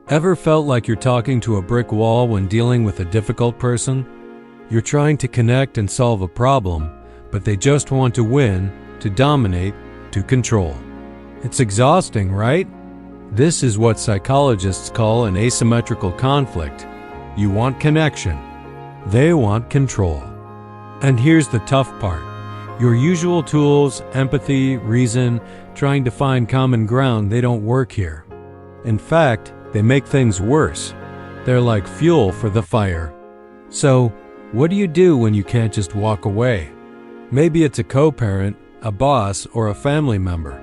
Ever felt like you're talking to a brick wall when dealing with a difficult person? You're trying to connect and solve a problem, but they just want to win, to dominate, to control. It's exhausting, right? This is what psychologists call an asymmetrical conflict. You want connection. They want control. And here's the tough part. Your usual tools, empathy, reason, trying to find common ground, they don't work here. In fact, they make things worse. They're like fuel for the fire. So, what do you do when you can't just walk away? Maybe it's a co-parent, a boss, or a family member.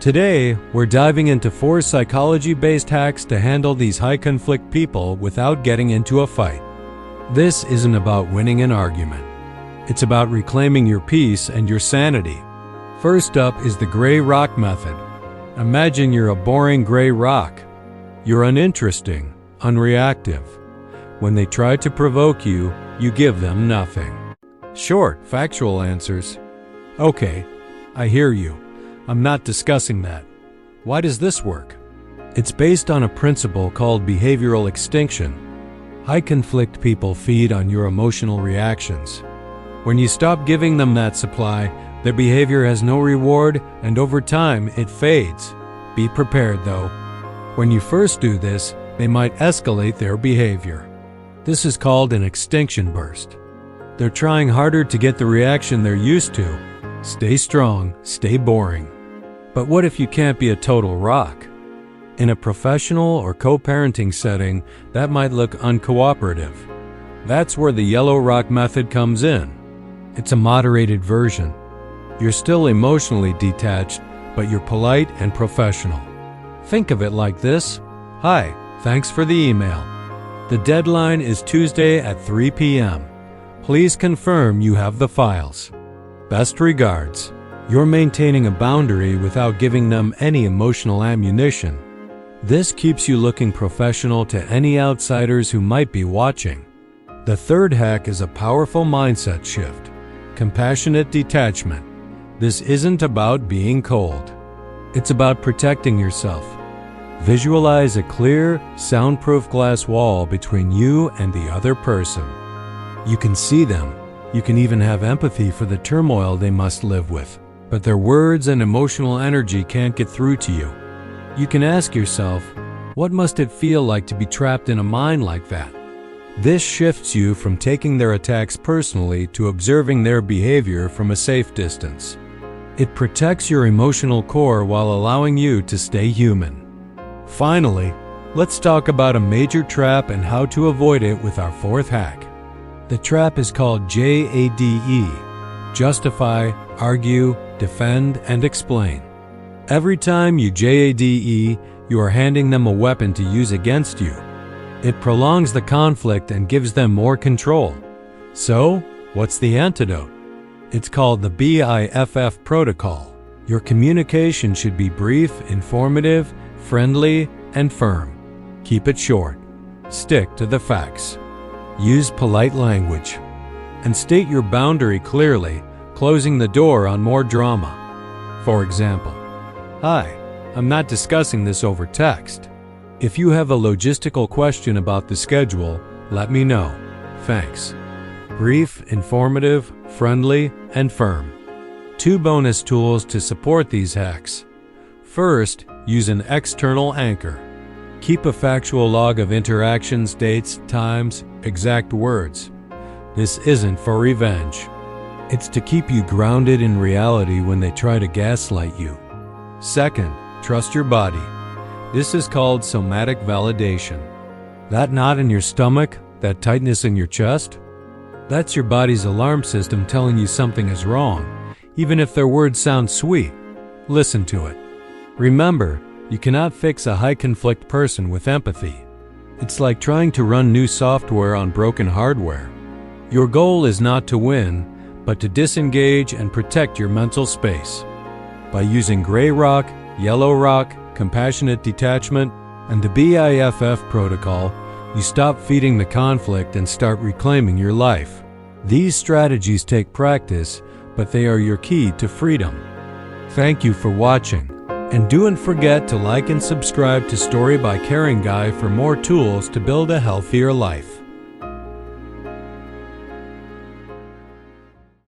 Today, we're diving into 4 psychology-based hacks to handle these high-conflict people without getting into a fight. This isn't about winning an argument. It's about reclaiming your peace and your sanity. First up is the gray rock method. Imagine you're a boring gray rock. You're uninteresting, unreactive. When they try to provoke you, you give them nothing. Short, factual answers. Okay, I hear you. I'm not discussing that. Why does this work? It's based on a principle called behavioral extinction. High-conflict people feed on your emotional reactions. When you stop giving them that supply, their behavior has no reward, and over time, it fades. Be prepared, though. When you first do this, they might escalate their behavior. This is called an extinction burst. They're trying harder to get the reaction they're used to. Stay strong, stay boring. But what if you can't be a total rock? In a professional or co-parenting setting, that might look uncooperative. That's where the yellow rock method comes in. It's a moderated version. You're still emotionally detached, but you're polite and professional. Think of it like this. Hi, thanks for the email. The deadline is Tuesday at 3 p.m. Please confirm you have the files. Best regards. You're maintaining a boundary without giving them any emotional ammunition. This keeps you looking professional to any outsiders who might be watching. The third hack is a powerful mindset shift. Compassionate detachment. This isn't about being cold. It's about protecting yourself. Visualize a clear, soundproof glass wall between you and the other person. You can see them. You can even have empathy for the turmoil they must live with. But their words and emotional energy can't get through to you. You can ask yourself, what must it feel like to be trapped in a mind like that? This shifts you from taking their attacks personally to observing their behavior from a safe distance. It protects your emotional core while allowing you to stay human. Finally, let's talk about a major trap and how to avoid it with our fourth hack. The trap is called J.A.D.E. Justify, argue, defend, and explain. Every time you J.A.D.E., you are handing them a weapon to use against you. It prolongs the conflict and gives them more control. So, what's the antidote? It's called the B.I.F.F. protocol. Your communication should be brief, informative, friendly, and firm. Keep it short. Stick to the facts. Use polite language. And state your boundary clearly, closing the door on more drama. For example, "Hi, I'm not discussing this over text. If you have a logistical question about the schedule, let me know. Thanks." Brief, informative, friendly, and firm. 2 bonus tools to support these hacks. First, use an external anchor. Keep a factual log of interactions, dates, times, exact words. This isn't for revenge. It's to keep you grounded in reality when they try to gaslight you. Second, trust your body. This is called somatic validation. That knot in your stomach, that tightness in your chest, that's your body's alarm system telling you something is wrong, even if their words sound sweet. Listen to it. Remember, you cannot fix a high-conflict person with empathy. It's like trying to run new software on broken hardware. Your goal is not to win, but to disengage and protect your mental space. By using gray rock, yellow rock, compassionate detachment, and the B.I.F.F. protocol, you stop feeding the conflict and start reclaiming your life. These strategies take practice, but they are your key to freedom. Thank you for watching. And don't forget to like and subscribe to Story by Caring Guy for more tools to build a healthier life.